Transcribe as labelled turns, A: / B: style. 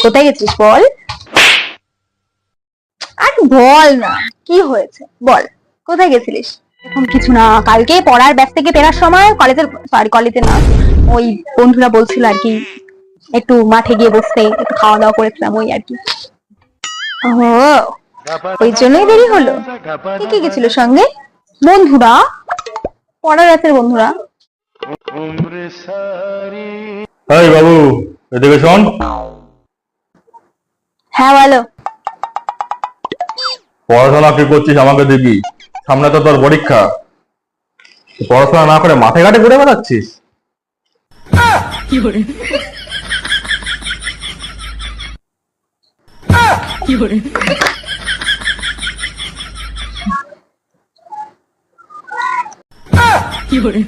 A: কোথায় গেছিস বল? আর বল না, কি হয়েছে বল, কোথায় গেছিলিস? এখন কিছু না, কালকে পড়ার ব্যাস থেকে ফেরার সময় কলেজে না, ওই বন্ধুরা বলছিল আর কি একটু মাঠে গিয়ে বসতে, একটু খাওয়া দাওয়া করেছিলাম ওই আর কি। ও, ওই জন্যই দেরি হলো। কে কে গেছিল সঙ্গে? বন্ধুরা, পড়ার ব্যাচের বন্ধুরা।
B: এই বাবু, এদিকে শোন।
A: হ্যাঁ বলো।
B: পড়াশোনা কি করছিস আমাকে দিবি? সামনে তো তোর পরীক্ষা। পড়াশোনা না করে মাঠে ঘাটে ঘুরে বেড়াচ্ছিস।
A: কি করে কি করে কি করে